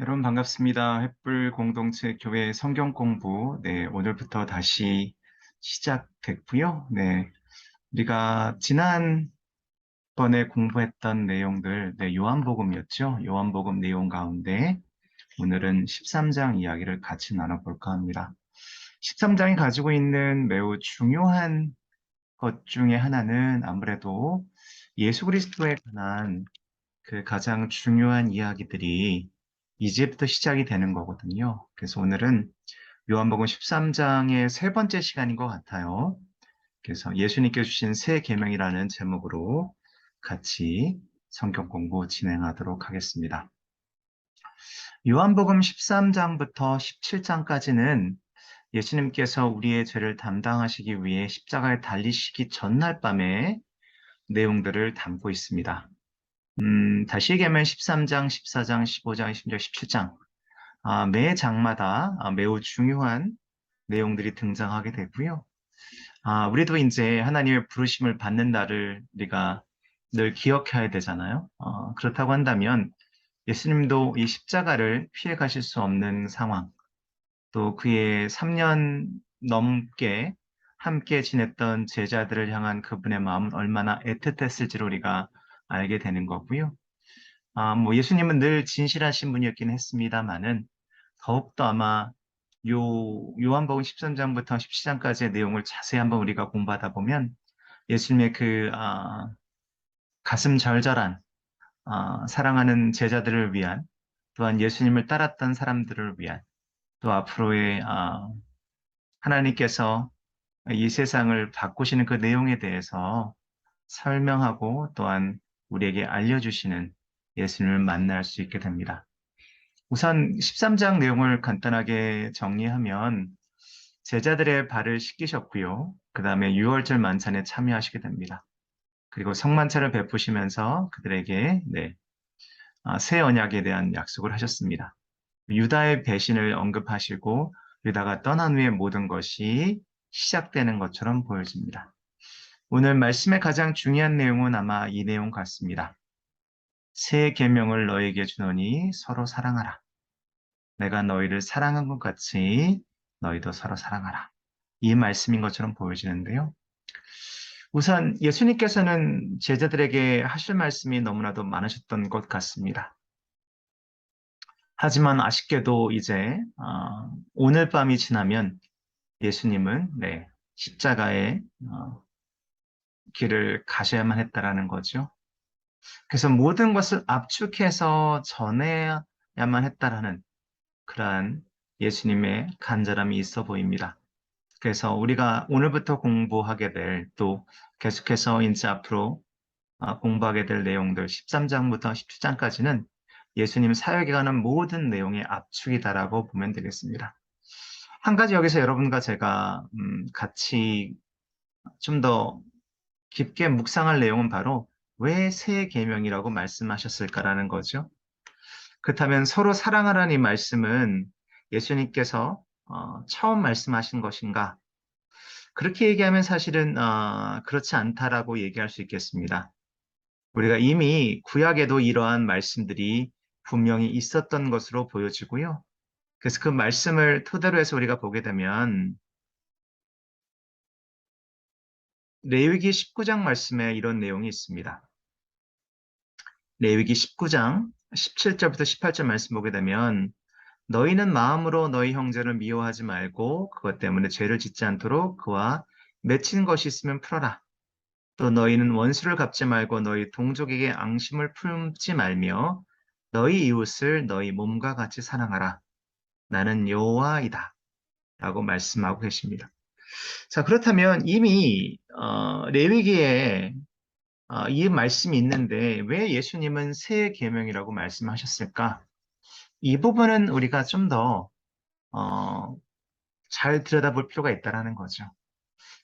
여러분 반갑습니다. 횃불 공동체 교회 성경 공부. 오늘부터 다시 시작됐고요. 우리가 지난번에 공부했던 내용들, 요한복음이었죠. 요한복음 내용 가운데 오늘은 13장 이야기를 같이 나눠볼까 합니다. 13장이 가지고 있는 매우 중요한 것 중에 하나는 아무래도 예수 그리스도에 관한 그 가장 중요한 이야기들이 이제부터 시작이 되는 거거든요. 그래서 오늘은 요한복음 13장의 세 번째 시간인 것 같아요. 그래서 예수님께 주신 새 계명이라는 제목으로 같이 성경 공부 진행하도록 하겠습니다. 요한복음 13장부터 17장까지는 예수님께서 우리의 죄를 담당하시기 위해 십자가에 달리시기 전날 밤의 내용들을 담고 있습니다. 다시 얘기하면 13장, 14장, 15장, 심지어 17장, 매 장마다 매우 중요한 내용들이 등장하게 되고요. 우리도 이제 하나님의 부르심을 받는 날을 우리가 늘 기억해야 되잖아요. 그렇다고 한다면 예수님도 이 십자가를 피해 가실 수 없는 상황, 또 그의 3년 넘게 함께 지냈던 제자들을 향한 그분의 마음은 얼마나 애틋했을지를 우리가 알게 되는 거고요. 예수님은 늘 진실하신 분이었긴 했습니다만은, 더욱더 아마 요한복음 13장부터 17장까지의 내용을 자세히 한번 우리가 공부하다 보면, 예수님의 가슴 절절한, 사랑하는 제자들을 위한, 또한 예수님을 따랐던 사람들을 위한, 또 앞으로의, 하나님께서 이 세상을 바꾸시는 그 내용에 대해서 설명하고 또한 우리에게 알려주시는 예수님을 만날 수 있게 됩니다. 우선 13장 내용을 간단하게 정리하면 제자들의 발을 씻기셨고요. 그 다음에 유월절 만찬에 참여하시게 됩니다. 그리고 성만찬을 베푸시면서 그들에게 새 언약에 대한 약속을 하셨습니다. 유다의 배신을 언급하시고 유다가 떠난 후에 모든 것이 시작되는 것처럼 보여집니다. 오늘 말씀의 가장 중요한 내용은 아마 이 내용 같습니다. 새 계명을 너에게 주노니 서로 사랑하라. 내가 너희를 사랑한 것 같이 너희도 서로 사랑하라. 이 말씀인 것처럼 보여지는데요. 우선 예수님께서는 제자들에게 하실 말씀이 너무나도 많으셨던 것 같습니다. 하지만 아쉽게도 이제 오늘 밤이 지나면 예수님은 십자가의 길을 가셔야만 했다라는 거죠. 그래서 모든 것을 압축해서 전해야만 했다라는 그러한 예수님의 간절함이 있어 보입니다. 그래서 우리가 오늘부터 공부하게 될 또 계속해서 이제 앞으로 공부하게 될 내용들 13장부터 17장까지는 예수님 사역에 관한 모든 내용의 압축이다라고 보면 되겠습니다. 한 가지 여기서 여러분과 제가 같이 좀 더 깊게 묵상할 내용은 바로 왜 새 계명이라고 말씀하셨을까라는 거죠. 그렇다면 서로 사랑하라는 이 말씀은 예수님께서 처음 말씀하신 것인가? 그렇게 얘기하면 사실은 그렇지 않다라고 얘기할 수 있겠습니다. 우리가 이미 구약에도 이러한 말씀들이 분명히 있었던 것으로 보여지고요. 그래서 그 말씀을 토대로 해서 우리가 보게 되면 레위기 19장 말씀에 이런 내용이 있습니다. 레위기 19장 17절부터 18절 말씀 보게 되면 너희는 마음으로 너희 형제를 미워하지 말고 그것 때문에 죄를 짓지 않도록 그와 맺힌 것이 있으면 풀어라. 또 너희는 원수를 갚지 말고 너희 동족에게 앙심을 품지 말며 너희 이웃을 너희 몸과 같이 사랑하라. 나는 여호와이다. 라고 말씀하고 계십니다. 자, 그렇다면 이미 레위기에 이 말씀이 있는데 왜 예수님은 새 계명이라고 말씀하셨을까? 이 부분은 우리가 좀 더 잘 들여다볼 필요가 있다라는 거죠.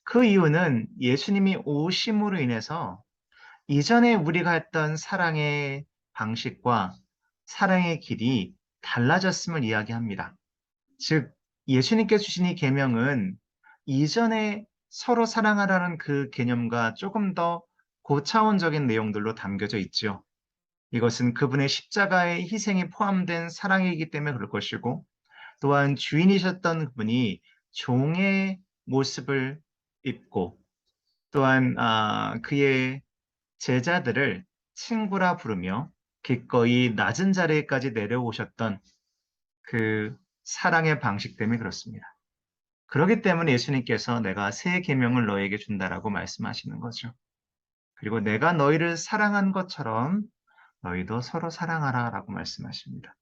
그 이유는 예수님이 오심으로 인해서 이전에 우리가 했던 사랑의 방식과 사랑의 길이 달라졌음을 이야기합니다. 즉, 예수님께 주신 이 계명은 이전에 서로 사랑하라는 그 개념과 조금 더 고차원적인 내용들로 담겨져 있죠. 이것은 그분의 십자가의 희생이 포함된 사랑이기 때문에 그럴 것이고, 또한 주인이셨던 그분이 종의 모습을 입고, 또한 그의 제자들을 친구라 부르며 기꺼이 낮은 자리에까지 내려오셨던 그 사랑의 방식 때문에 그렇습니다. 그렇기 때문에 예수님께서 내가 새 계명을 너에게 준다라고 말씀하시는 거죠. 그리고 내가 너희를 사랑한 것처럼 너희도 서로 사랑하라라고 말씀하십니다.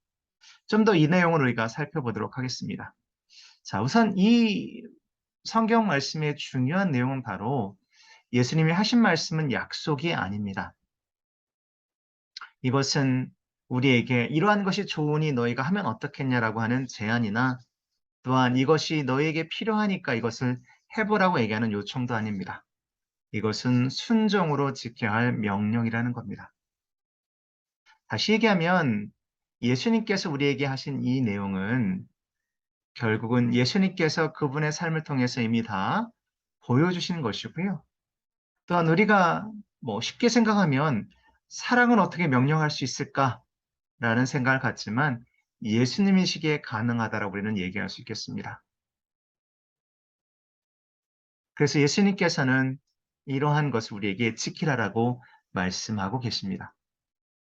좀 더 이 내용을 우리가 살펴보도록 하겠습니다. 자, 우선 이 성경 말씀의 중요한 내용은 바로 예수님이 하신 말씀은 약속이 아닙니다. 이것은 우리에게 이러한 것이 좋으니 너희가 하면 어떻겠냐라고 하는 제안이나, 또한 이것이 너희에게 필요하니까 이것을 해보라고 얘기하는 요청도 아닙니다. 이것은 순종으로 지켜야 할 명령이라는 겁니다. 다시 얘기하면 예수님께서 우리에게 하신 이 내용은 결국은 예수님께서 그분의 삶을 통해서 이미 다 보여주신 것이고요. 또한 우리가 쉽게 생각하면 사랑은 어떻게 명령할 수 있을까라는 생각을 갖지만 예수님이시기에 가능하다라고 우리는 얘기할 수 있겠습니다. 그래서 예수님께서는 이러한 것을 우리에게 지키라라고 말씀하고 계십니다.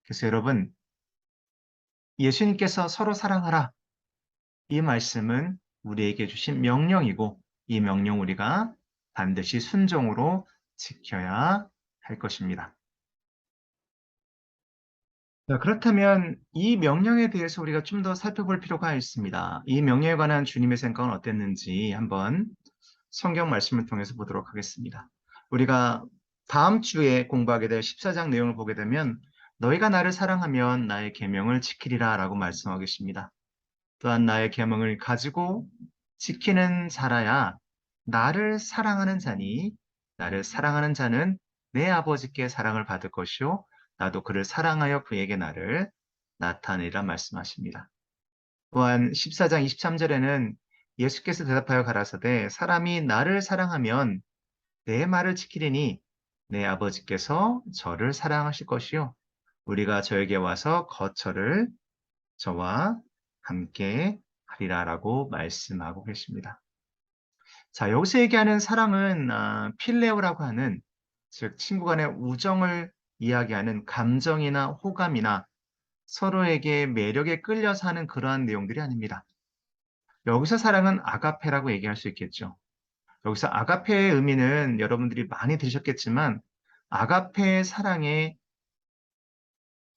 그래서 여러분, 예수님께서 서로 사랑하라, 이 말씀은 우리에게 주신 명령이고, 이 명령 우리가 반드시 순종으로 지켜야 할 것입니다. 자, 그렇다면 이 명령에 대해서 우리가 좀 더 살펴볼 필요가 있습니다. 이 명령에 관한 주님의 생각은 어땠는지 한번 성경 말씀을 통해서 보도록 하겠습니다. 우리가 다음 주에 공부하게 될 14장 내용을 보게 되면 너희가 나를 사랑하면 나의 계명을 지키리라 라고 말씀하고 계십니다. 또한 나의 계명을 가지고 지키는 자라야 나를 사랑하는 자니, 나를 사랑하는 자는 내 아버지께 사랑을 받을 것이요 나도 그를 사랑하여 그에게 나를 나타내리라 말씀하십니다. 또한 14장 23절에는 예수께서 대답하여 가라사대 사람이 나를 사랑하면 내 말을 지키리니 내 아버지께서 저를 사랑하실 것이요 우리가 저에게 와서 거처를 저와 함께 하리라라고 말씀하고 계십니다. 자, 여기서 얘기하는 사랑은 필레오라고 하는, 즉 친구 간의 우정을 이야기하는 감정이나 호감이나 서로에게 매력에 끌려서 하는 그러한 내용들이 아닙니다. 여기서 사랑은 아가페라고 얘기할 수 있겠죠. 여기서 아가페의 의미는 여러분들이 많이 들으셨겠지만 아가페의 사랑의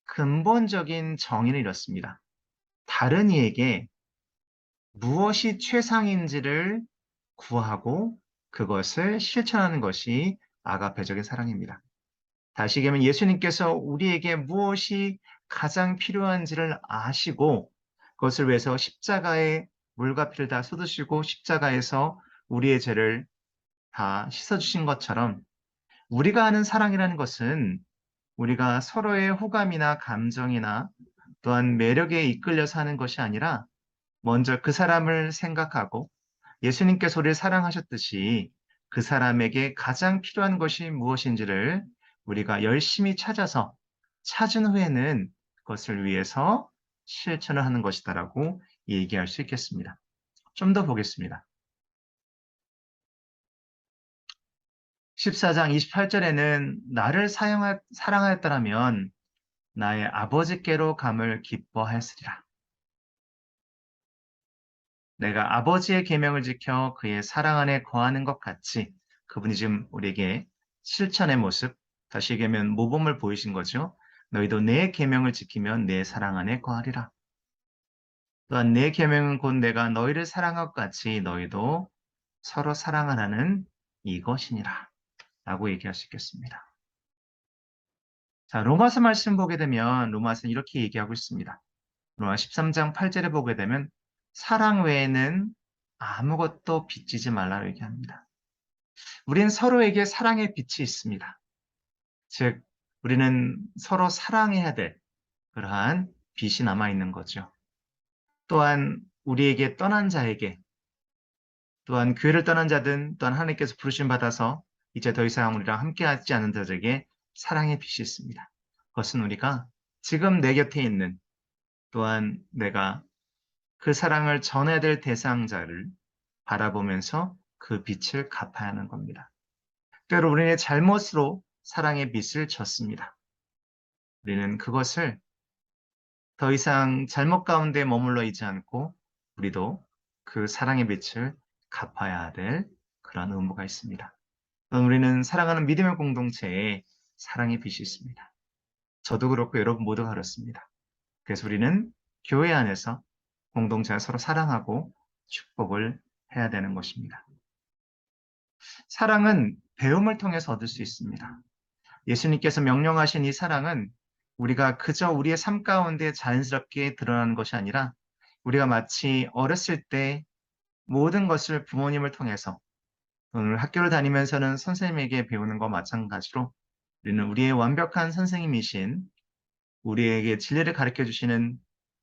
근본적인 정의는 이렇습니다. 다른 이에게 무엇이 최상인지를 구하고 그것을 실천하는 것이 아가페적인 사랑입니다. 다시 얘기하면 예수님께서 우리에게 무엇이 가장 필요한지를 아시고 그것을 위해서 십자가에 물과 피를 다 쏟으시고 십자가에서 우리의 죄를 다 씻어주신 것처럼 우리가 하는 사랑이라는 것은 우리가 서로의 호감이나 감정이나 또한 매력에 이끌려서 하는 것이 아니라 먼저 그 사람을 생각하고 예수님께서 우리를 사랑하셨듯이 그 사람에게 가장 필요한 것이 무엇인지를 우리가 열심히 찾아서 찾은 후에는 그것을 위해서 실천을 하는 것이다라고 얘기할 수 있겠습니다. 좀 더 보겠습니다. 14장 28절에는 나를 사랑하였더라면 나의 아버지께로 감을 기뻐하였으리라. 내가 아버지의 계명을 지켜 그의 사랑 안에 거하는 것 같이 그분이 지금 우리에게 실천의 모습, 다시 얘기하면 모범을 보이신 거죠. 너희도 내 계명을 지키면 내 사랑 안에 거하리라. 또한 내 계명은 곧 내가 너희를 사랑한 것 같이 너희도 서로 사랑하라는 이것이니라 라고 얘기할 수 있겠습니다. 자, 로마서 말씀 보게 되면 로마서는 이렇게 얘기하고 있습니다. 로마 13장 8절에 보게 되면 사랑 외에는 아무것도 빚지지 말라고 얘기합니다. 우린 서로에게 사랑의 빛이 있습니다. 즉, 우리는 서로 사랑해야 될 그러한 빛이 남아있는 거죠. 또한 우리에게 떠난 자에게, 또한 교회를 떠난 자든 또한 하나님께서 부르심 받아서 이제 더 이상 우리랑 함께하지 않는 자들에게 사랑의 빛이 있습니다. 그것은 우리가 지금 내 곁에 있는 또한 내가 그 사랑을 전해야 될 대상자를 바라보면서 그 빛을 갚아야 하는 겁니다. 때로 우리의 잘못으로 사랑의 빛을 졌습니다. 우리는 그것을 더 이상 잘못 가운데 머물러 있지 않고 우리도 그 사랑의 빛을 갚아야 될 그런 의무가 있습니다. 우리는 사랑하는 믿음의 공동체에 사랑의 빛이 있습니다. 저도 그렇고 여러분 모두가 그렇습니다. 그래서 우리는 교회 안에서 공동체가 서로 사랑하고 축복을 해야 되는 것입니다. 사랑은 배움을 통해서 얻을 수 있습니다. 예수님께서 명령하신 이 사랑은 우리가 그저 우리의 삶 가운데 자연스럽게 드러나는 것이 아니라 우리가 마치 어렸을 때 모든 것을 부모님을 통해서 오늘 학교를 다니면서는 선생님에게 배우는 것과 마찬가지로 우리는 우리의 완벽한 선생님이신 우리에게 진리를 가르쳐 주시는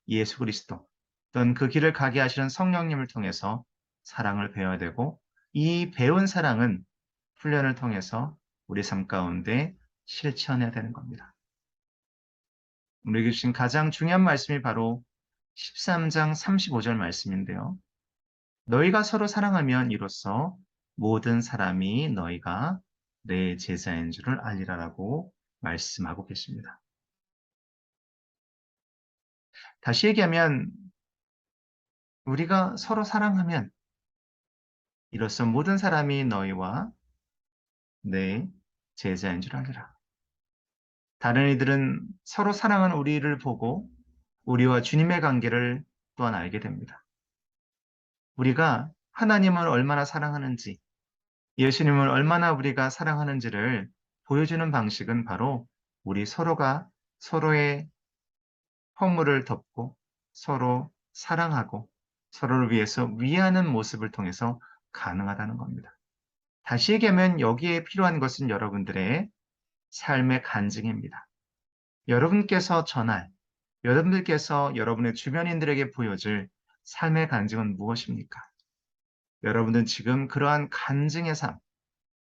예수 그리스도 또는 그 길을 가게 하시는 성령님을 통해서 사랑을 배워야 되고 이 배운 사랑은 훈련을 통해서 우리 삶 가운데 실천해야 되는 겁니다. 우리에게 주신 가장 중요한 말씀이 바로 13장 35절 말씀인데요. 너희가 서로 사랑하면 이로써 모든 사람이 너희가 내 제자인 줄을 알리라라고 말씀하고 계십니다. 다시 얘기하면 우리가 서로 사랑하면 이로써 모든 사람이 너희와 내 제자인 줄 알리라. 다른 이들은 서로 사랑하는 우리를 보고 우리와 주님의 관계를 또한 알게 됩니다. 우리가 하나님을 얼마나 사랑하는지, 예수님을 얼마나 우리가 사랑하는지를 보여주는 방식은 바로 우리 서로가 서로의 허물을 덮고 서로 사랑하고 서로를 위해서 위하는 모습을 통해서 가능하다는 겁니다. 다시 얘기하면 여기에 필요한 것은 여러분들의 삶의 간증입니다. 여러분께서 전할, 여러분들께서 여러분의 주변인들에게 보여줄 삶의 간증은 무엇입니까? 여러분은 지금 그러한 간증의 삶,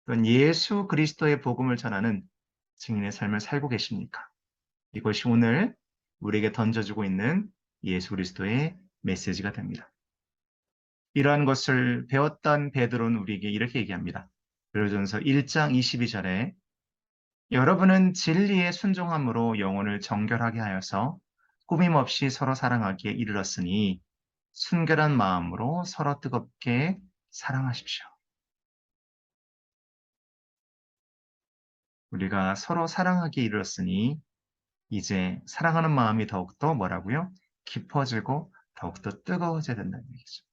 또는 예수 그리스도의 복음을 전하는 증인의 삶을 살고 계십니까? 이것이 오늘 우리에게 던져주고 있는 예수 그리스도의 메시지가 됩니다. 이러한 것을 배웠던 베드로는 우리에게 이렇게 얘기합니다. 베드로전서 1장 22절에 여러분은 진리의 순종함으로 영혼을 정결하게 하여서 꾸밈없이 서로 사랑하기에 이르렀으니 순결한 마음으로 서로 뜨겁게 사랑하십시오. 우리가 서로 사랑하기에 이르렀으니 이제 사랑하는 마음이 더욱더 뭐라고요? 깊어지고 더욱더 뜨거워져야 된다는 얘기죠.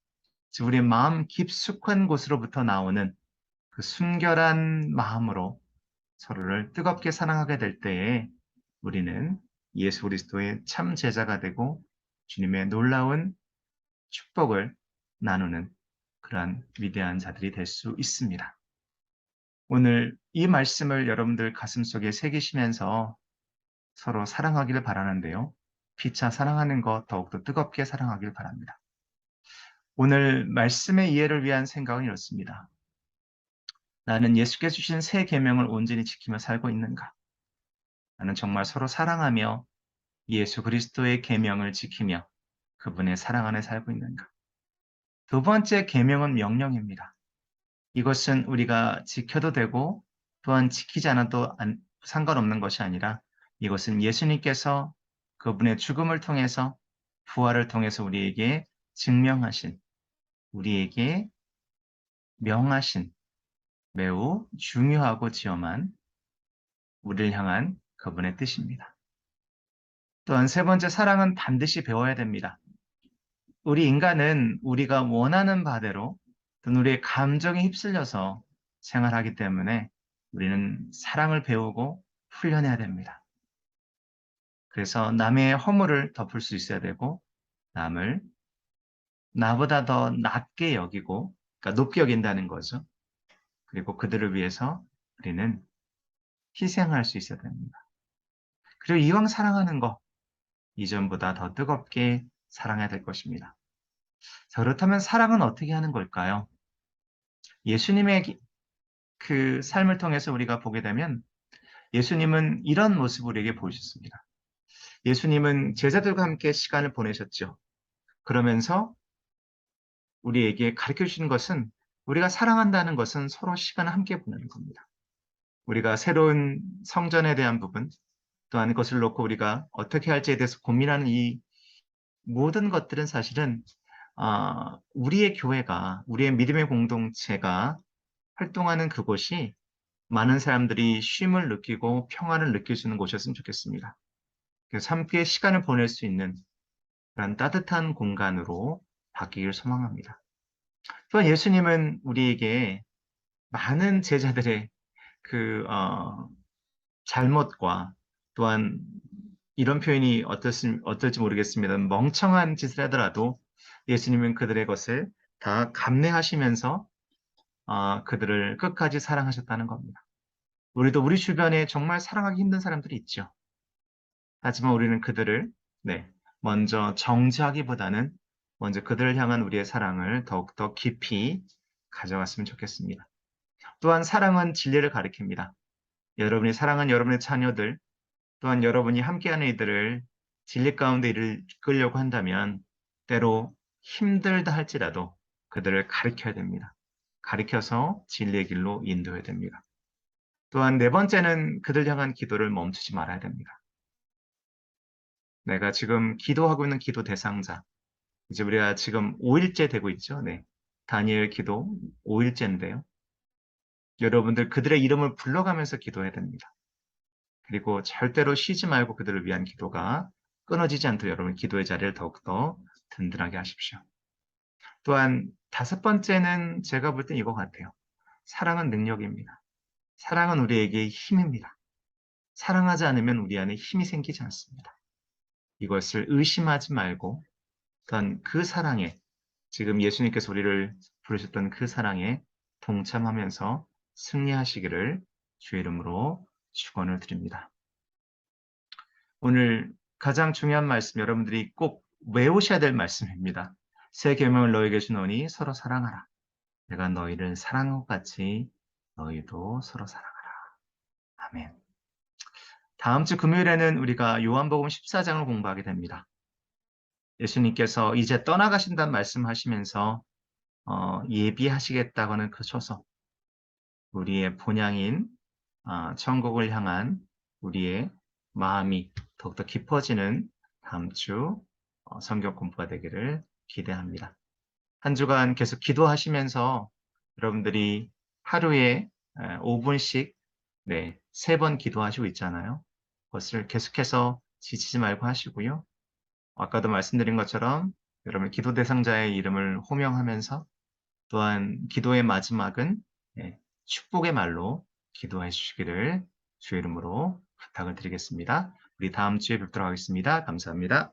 즉 우리의 마음 깊숙한 곳으로부터 나오는 그 순결한 마음으로 서로를 뜨겁게 사랑하게 될 때에 우리는 예수 그리스도의 참 제자가 되고 주님의 놀라운 축복을 나누는 그러한 위대한 자들이 될 수 있습니다. 오늘 이 말씀을 여러분들 가슴속에 새기시면서 서로 사랑하기를 바라는데요. 피차 사랑하는 것 더욱더 뜨겁게 사랑하길 바랍니다. 오늘 말씀의 이해를 위한 생각은 이렇습니다. 나는 예수께서 주신 새 계명을 온전히 지키며 살고 있는가? 나는 정말 서로 사랑하며 예수 그리스도의 계명을 지키며 그분의 사랑 안에 살고 있는가? 두 번째 계명은 명령입니다. 이것은 우리가 지켜도 되고 또한 지키지 않아도 상관없는 것이 아니라 이것은 예수님께서 그분의 죽음을 통해서 부활을 통해서 우리에게 증명하신 우리에게 명하신 매우 중요하고 지엄한 우리를 향한 그분의 뜻입니다. 또한 세 번째 사랑은 반드시 배워야 됩니다. 우리 인간은 우리가 원하는 바대로 또는 우리의 감정에 휩쓸려서 생활하기 때문에 우리는 사랑을 배우고 훈련해야 됩니다. 그래서 남의 허물을 덮을 수 있어야 되고 남을 나보다 더 낮게 여기고 그러니까 높게 여긴다는 거죠. 그리고 그들을 위해서 우리는 희생할 수 있어야 됩니다. 그리고 이왕 사랑하는 거 이전보다 더 뜨겁게 사랑해야 될 것입니다. 자, 그렇다면 사랑은 어떻게 하는 걸까요? 예수님의 그 삶을 통해서 우리가 보게 되면 예수님은 이런 모습을 우리에게 보여주셨습니다. 예수님은 제자들과 함께 시간을 보내셨죠. 그러면서 우리에게 가르쳐 주신 것은 우리가 사랑한다는 것은 서로 시간을 함께 보내는 겁니다. 우리가 새로운 성전에 대한 부분, 또한 그것을 놓고 우리가 어떻게 할지에 대해서 고민하는 이 모든 것들은 사실은 우리의 교회가, 우리의 믿음의 공동체가 활동하는 그곳이 많은 사람들이 쉼을 느끼고 평안을 느낄 수 있는 곳이었으면 좋겠습니다. 그래서 함께 시간을 보낼 수 있는 그런 따뜻한 공간으로 바뀌길 소망합니다. 또한 예수님은 우리에게 많은 제자들의 그 잘못과 또한 이런 표현이 어떨지 모르겠습니다. 멍청한 짓을 하더라도 예수님은 그들의 것을 다 감내하시면서 그들을 끝까지 사랑하셨다는 겁니다. 우리도 우리 주변에 정말 사랑하기 힘든 사람들이 있죠. 하지만 우리는 그들을 네, 먼저 정죄하기보다는 먼저 그들을 향한 우리의 사랑을 더욱더 깊이 가져갔으면 좋겠습니다. 또한 사랑은 진리를 가리킵니다. 여러분이 사랑한 여러분의 자녀들, 또한 여러분이 함께하는 이들을 진리 가운데 이끌려고 한다면 때로 힘들다 할지라도 그들을 가르쳐야 됩니다. 가르쳐서 진리의 길로 인도해야 됩니다. 또한 네 번째는 그들 향한 기도를 멈추지 말아야 됩니다. 내가 지금 기도하고 있는 기도 대상자, 이제 우리가 지금 5일째 되고 있죠. 네. 다니엘 기도 5일째인데요. 여러분들 그들의 이름을 불러가면서 기도해야 됩니다. 그리고 절대로 쉬지 말고 그들을 위한 기도가 끊어지지 않도록 여러분 기도의 자리를 더욱더 든든하게 하십시오. 또한 다섯 번째는 제가 볼 땐 이거 같아요. 사랑은 능력입니다. 사랑은 우리에게 힘입니다. 사랑하지 않으면 우리 안에 힘이 생기지 않습니다. 이것을 의심하지 말고 또한 그 사랑에 지금 예수님께서 우리를 부르셨던 그 사랑에 동참하면서 승리하시기를 주의 이름으로 축원을 드립니다. 오늘 가장 중요한 말씀 여러분들이 꼭 외우셔야 될 말씀입니다. 새 계명을 너희에게 주노니 서로 사랑하라. 내가 너희를 사랑한 것 같이 너희도 서로 사랑하라. 아멘. 다음 주 금요일에는 우리가 요한복음 14장을 공부하게 됩니다. 예수님께서 이제 떠나가신다는 말씀하시면서 예비하시겠다고는 그쳐서 우리의 본향인 천국을 향한 우리의 마음이 더욱더 깊어지는 다음 주 성경 공부가 되기를 기대합니다. 한 주간 계속 기도하시면서 여러분들이 하루에 5분씩 네, 3번 기도하시고 있잖아요. 그것을 계속해서 지치지 말고 하시고요. 아까도 말씀드린 것처럼 여러분 기도 대상자의 이름을 호명하면서 또한 기도의 마지막은 축복의 말로 기도해 주시기를 주의 이름으로 부탁을 드리겠습니다. 우리 다음 주에 뵙도록 하겠습니다. 감사합니다.